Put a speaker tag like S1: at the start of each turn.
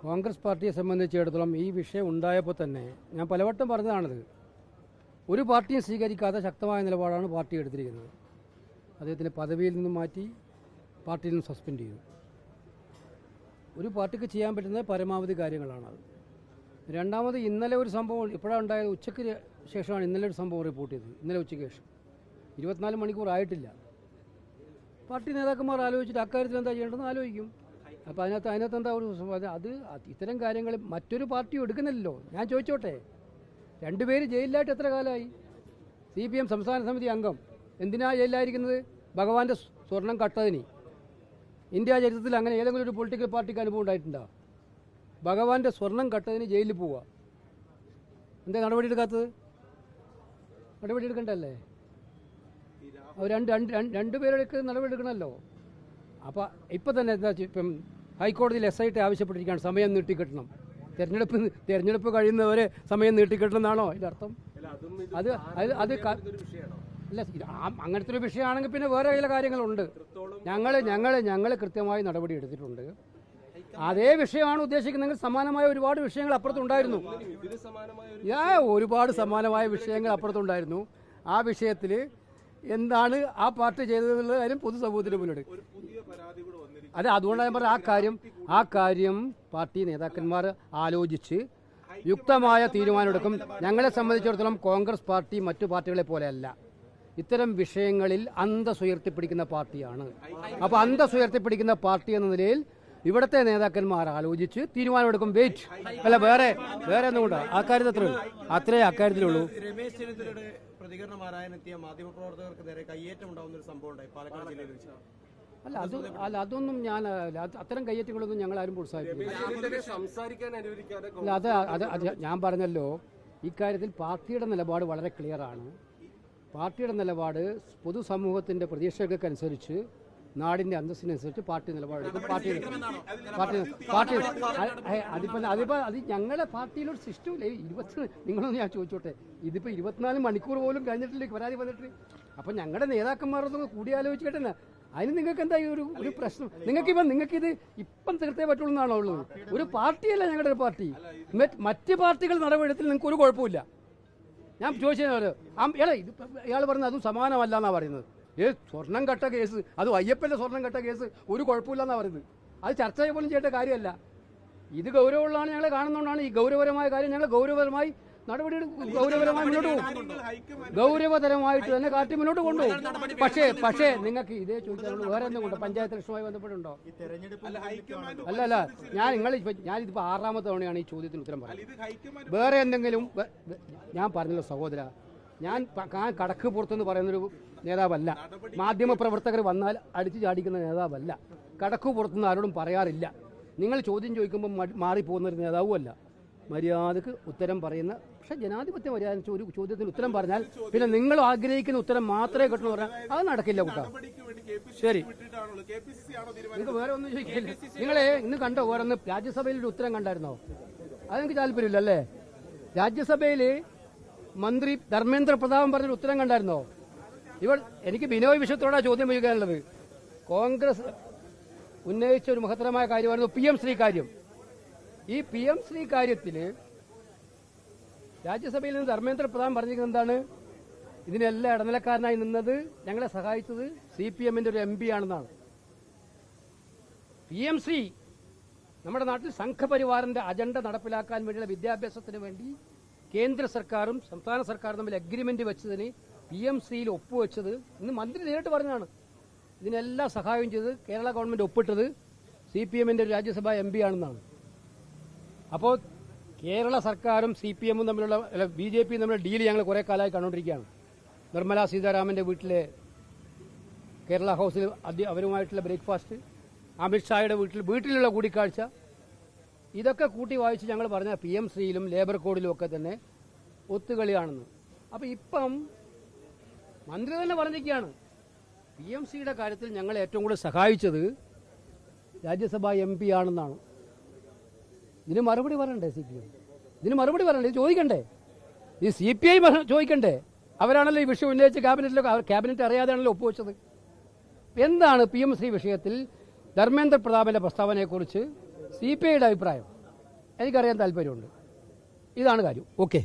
S1: കോൺഗ്രസ് പാർട്ടിയെ സംബന്ധിച്ചിടത്തോളം ഈ വിഷയം ഉണ്ടായപ്പോൾ തന്നെ ഞാൻ പലവട്ടം പറഞ്ഞതാണിത്. ഒരു പാർട്ടിയും സ്വീകരിക്കാത്ത ശക്തമായ നിലപാടാണ് പാർട്ടി എടുത്തിരിക്കുന്നത്. അദ്ദേഹത്തിന് പദവിയിൽ നിന്നും മാറ്റി, പാർട്ടിയിൽ നിന്നും സസ്പെൻഡ് ചെയ്തു. ഒരു പാർട്ടിക്ക് ചെയ്യാൻ പറ്റുന്ന പരമാവധി കാര്യങ്ങളാണത്. രണ്ടാമത്, ഇന്നലെ ഒരു സംഭവം ഇപ്പോഴാണ് ഉണ്ടായത്. ഉച്ചയ്ക്ക് ശേഷമാണ് ഇന്നലെ ഒരു സംഭവം റിപ്പോർട്ട് ചെയ്തത്. ഇന്നലെ ഉച്ചയ്ക്ക് ശേഷം 24 മണിക്കൂർ ആയിട്ടില്ല. പാർട്ടി നേതാക്കന്മാർ ആലോചിച്ചിട്ട് അക്കാര്യത്തിൽ എന്താ ചെയ്യേണ്ടതെന്ന് ആലോചിക്കും. അപ്പോൾ അതിനകത്ത് എന്താ ഒരു അത് ഇത്തരം കാര്യങ്ങൾ മറ്റൊരു പാർട്ടിയും എടുക്കുന്നില്ലല്ലോ. ഞാൻ ചോദിച്ചോട്ടെ, രണ്ടുപേര് ജയിലിലായിട്ട് എത്ര കാലമായി? CPM സംസ്ഥാന സമിതി അംഗം എന്തിനാണ് ജയിലിലായിരിക്കുന്നത്? ഭഗവാന്റെ സ്വർണം കട്ടതിന്. ഇന്ത്യ ചരിത്രത്തിൽ അങ്ങനെ ഏതെങ്കിലും ഒരു പൊളിറ്റിക്കൽ പാർട്ടിക്ക് അനുഭവം ഉണ്ടായിട്ടുണ്ടോ? ഭഗവാന്റെ സ്വർണം കട്ടതിന് ജയിലിൽ പോവുക. എന്താ നടപടി എടുക്കാത്തത്? നടപടി എടുക്കണ്ടല്ലേ? രണ്ടുപേരുടെ നടപടി എടുക്കണമല്ലോ. അപ്പോൾ ഇപ്പം തന്നെ എന്താ, ഇപ്പം ഹൈക്കോടതിയിൽ SIT ആവശ്യപ്പെട്ടിരിക്കുകയാണ് സമയം നീട്ടിക്കിട്ടണം. തെരഞ്ഞെടുപ്പ് കഴിയുന്നവരെ സമയം നീട്ടിക്കിട്ടണം എന്നാണോ അതിൻ്റെ അർത്ഥം? അത് അല്ല, അങ്ങനത്തെ ഒരു വിഷയമാണെങ്കിൽ പിന്നെ വേറെ ചില കാര്യങ്ങളുണ്ട്. ഞങ്ങൾ കൃത്യമായി നടപടി എടുത്തിട്ടുണ്ട്. അതേ വിഷയമാണ് ഉദ്ദേശിക്കുന്നതെങ്കിൽ സമാനമായ ഒരുപാട് വിഷയങ്ങൾ അപ്പുറത്തുണ്ടായിരുന്നു. ഒരുപാട് സമാനമായ വിഷയങ്ങൾ അപ്പുറത്തുണ്ടായിരുന്നു. ആ വിഷയത്തിൽ എന്താണ് ആ പാർട്ടി ചെയ്തതെന്നുള്ള കാര്യം പൊതുസമൂഹത്തിന് മുന്നിൽ. അതെ, അതുകൊണ്ടാണ് ഞാൻ പറഞ്ഞത് ആ കാര്യം പാർട്ടി നേതാക്കന്മാർ ആലോചിച്ച് യുക്തമായ തീരുമാനമെടുക്കും. ഞങ്ങളെ സംബന്ധിച്ചിടത്തോളം കോൺഗ്രസ് പാർട്ടി മറ്റു പാർട്ടികളെ പോലെയല്ല. ഇത്തരം വിഷയങ്ങളിൽ അന്തസ്സുയർത്തിപ്പിടിക്കുന്ന പാർട്ടിയാണ്. അപ്പോൾ അന്തസ്സുയർത്തിപ്പിടിക്കുന്ന പാർട്ടി എന്ന നിലയിൽ ഇവിടുത്തെ നേതാക്കന്മാർ ആലോചിച്ച് തീരുമാനമെടുക്കും. വെയിറ്റ് അല്ല, വേറെ ഒന്നും അക്കാര്യത്തിൽ അത്രേ അക്കാര്യത്തിലുള്ളൂ.
S2: രമേശ് ചെന്നിത്തലയുടെ പ്രതികരണം ആരായനെത്തിയ മാധ്യമപ്രവർത്തകർക്ക് നേരെ കയ്യേറ്റം ഉണ്ടാവുന്ന ഒരു സംഭവം ഉണ്ടായി പാലക്കാട് ജില്ലയിൽ വെച്ച്.
S1: അതൊന്നും ഞാൻ അത്തരം കയ്യേറ്റങ്ങളൊന്നും ഞങ്ങൾ ആരും പ്രോത്സാഹിപ്പിക്കില്ല. അത് ഞാൻ പറഞ്ഞല്ലോ, ഇക്കാര്യത്തിൽ പാർട്ടിയുടെ നിലപാട് വളരെ ക്ലിയറാണ്. പാർട്ടിയുടെ നിലപാട് പൊതുസമൂഹത്തിൻ്റെ പ്രതീക്ഷകൾക്കനുസരിച്ച്, നാടിൻ്റെ അന്തസ്സിനനുസരിച്ച് പാർട്ടി നിലപാടെടുക്കും. അത് ഞങ്ങളുടെ പാർട്ടിയിലൊരു സിസ്റ്റമില്ല. നിങ്ങളൊന്ന് ഞാൻ ചോദിച്ചോട്ടെ, ഇതിപ്പോൾ 24 മണിക്കൂർ പോലും കഴിഞ്ഞിട്ടില്ല പരാതി വന്നിട്ട്. അപ്പം ഞങ്ങളുടെ നേതാക്കന്മാരൊന്നും കൂടിയാലോചിക്കട്ടെ. അതിന് നിങ്ങൾക്ക് എന്താ ഒരു പ്രശ്നം? നിങ്ങൾക്കിത് ഇപ്പം തീർത്തേ പറ്റുള്ളൂ എന്നാണോ ഉള്ളത്? ഒരു പാർട്ടിയല്ല ഞങ്ങളുടെ ഒരു പാർട്ടി. മറ്റ് പാർട്ടികൾ നടപടിയെടുത്തിൽ നിങ്ങൾക്ക് ഒരു കുഴപ്പമില്ല. ഞാൻ ചോദിച്ചത് ഇയാൾ പറഞ്ഞത് അതും സമാനമല്ല എന്നാണ് പറയുന്നത്. സ്വർണം കട്ട കേസ്, അതും അയ്യപ്പൻ്റെ സ്വർണം കട്ട കേസ് ഒരു കുഴപ്പമില്ലെന്നാണ് പറയുന്നത്. അത് ചർച്ച പോലും ചെയ്യേണ്ട കാര്യമല്ല. ഇത് ഗൗരവമുള്ളതാണ്. ഞങ്ങളെ കാണുന്നതുകൊണ്ടാണ് ഈ ഗൗരവപരമായ കാര്യം ഞങ്ങൾ ഗൗരവപരമായി നടപടി ഗൗരവപരമായി മുന്നോട്ട് പോകും. ഗൗരവതരമായിട്ട് തന്നെ കാട്ടി മുന്നോട്ട് കൊണ്ടുപോകും. പക്ഷേ നിങ്ങൾക്ക് ഇതേ ചോദിച്ചാൽ വേറെ എന്തുകൊണ്ട് പഞ്ചായത്ത് ഇലക്ഷനുമായി ബന്ധപ്പെട്ടുണ്ടോ? അല്ല, ഞാനിതിപ്പോൾ 6ാമത്തെ തവണയാണ് ഈ ചോദ്യത്തിന് ഉത്തരം പറയുന്നത്. വേറെ എന്തെങ്കിലും ഞാൻ പറഞ്ഞല്ലോ സഹോദര, ഞാൻ കടക്ക് പുറത്തെന്ന് പറയുന്നൊരു നേതാവല്ല. മാധ്യമപ്രവർത്തകർ വന്നാൽ അടിച്ചു ചാടിക്കുന്ന നേതാവല്ല. കടക്ക് പുറത്തുനിന്ന് ആരോടും പറയാറില്ല. നിങ്ങൾ ചോദ്യം ചോദിക്കുമ്പോൾ മാറിപ്പോകുന്നൊരു നേതാവും അല്ല. മര്യാദക്ക് ഉത്തരം പറയുന്ന, പക്ഷേ ജനാധിപത്യ മര്യാദ ഒരു ചോദ്യത്തിന് ഉത്തരം പറഞ്ഞാൽ പിന്നെ നിങ്ങൾ ആഗ്രഹിക്കുന്ന ഉത്തരം മാത്രമേ കിട്ടുന്നു പറഞ്ഞാൽ അത് നടക്കില്ല കൂട്ടാ. ശരി, നിങ്ങൾക്ക് വേറെ ഒന്നും ചോദിക്കില്ല. നിങ്ങളെ ഇന്ന് കണ്ടോ ഓരോന്ന് രാജ്യസഭയിൽ ഒരു ഉത്തരം കണ്ടായിരുന്നോ? അതെനിക്ക് താല്പര്യമില്ല അല്ലേ? രാജ്യസഭയിൽ മന്ത്രി ധർമ്മേന്ദ്ര പ്രധാൻ പറഞ്ഞൊരു ഉത്തരം കണ്ടായിരുന്നോ? എനിക്ക് ബിനോയ് വിശ്വത്തോടാണ് ചോദ്യം ചോദിക്കാനുള്ളത്. കോൺഗ്രസ് ഉന്നയിച്ച ഒരു മഹത്തരമായ കാര്യമായിരുന്നു PM ശ്രീ കാര്യം. ഈ PM ശ്രീ കാര്യത്തിൽ രാജ്യസഭയിൽ നിന്ന് ധർമ്മേന്ദ്ര പ്രധാൻ പറഞ്ഞിരിക്കുന്നത് എന്താണ്? ഇതിനെല്ലാം ഇടനിലക്കാരനായി നിന്നത്, ഞങ്ങളെ സഹായിച്ചത് CPMന്റെ ഒരു MP ആണെന്നാണ്. PM ശ്രീ നമ്മുടെ നാട്ടിൽ സംഘപരിവാറിന്റെ അജണ്ട നടപ്പിലാക്കാൻ വേണ്ടിയുള്ള വിദ്യാഭ്യാസത്തിന് വേണ്ടി കേന്ദ്ര സർക്കാരും സംസ്ഥാന സർക്കാരും തമ്മിൽ അഗ്രിമെന്റ് വെച്ചതിന് PM ശ്രീയിൽ ഒപ്പുവെച്ചത് ഇന്ന് മന്ത്രി നേരിട്ട് പറഞ്ഞതാണ്. ഇതിനെല്ലാം സഹായം ചെയ്ത് കേരള ഗവൺമെന്റ് ഒപ്പിട്ടത് CPMന്റെ ഒരു രാജ്യസഭാ MP ആണെന്നാണ്. അപ്പോൾ കേരള സർക്കാരും CPMും തമ്മിലുള്ള BJPയും തമ്മിലുള്ള ഡീല് ഞങ്ങൾ കുറേ കാലമായി കണ്ടുകൊണ്ടിരിക്കുകയാണ്. നിർമ്മലാ സീതാരാമന്റെ വീട്ടിലെ കേരള ഹൗസിൽ അവരുമായിട്ടുള്ള ബ്രേക്ക്ഫാസ്റ്റ്, അമിത്ഷായുടെ വീട്ടിലുള്ള കൂടിക്കാഴ്ച, ഇതൊക്കെ കൂട്ടി വായിച്ച് ഞങ്ങൾ പറഞ്ഞ PM ശ്രീയിലും ലേബർ കോഡിലും ഒക്കെ തന്നെ ഒത്തുകളിയാണെന്ന്. അപ്പോൾ ഇപ്പം മന്ത്രി തന്നെ പറഞ്ഞിരിക്കുകയാണ് PM ശ്രീയുടെ കാര്യത്തിൽ ഞങ്ങൾ ഏറ്റവും കൂടുതൽ സഹായിച്ചത് രാജ്യസഭാ MP ആണെന്നാണ്. ഇതിന് മറുപടി പറയണ്ടേ CPM? ഇതിന് മറുപടി പറയണ്ടേ? ഇത് ചോദിക്കണ്ടേ? ഈ CPI ചോദിക്കണ്ടേ? അവരാണല്ലോ ഈ വിഷയം ഉന്നയിച്ച് ക്യാബിനറ്റ് അറിയാതെയാണല്ലോ ഒപ്പുവെച്ചത്. എന്താണ് PM ശ്രീ വിഷയത്തിൽ ധർമ്മേന്ദ്ര പ്രതാപന്റെ പ്രസ്താവനയെക്കുറിച്ച് CPIയുടെ അഭിപ്രായം? എനിക്കറിയാൻ താല്പര്യമുണ്ട്. ഇതാണ് കാര്യം. ഓക്കെ.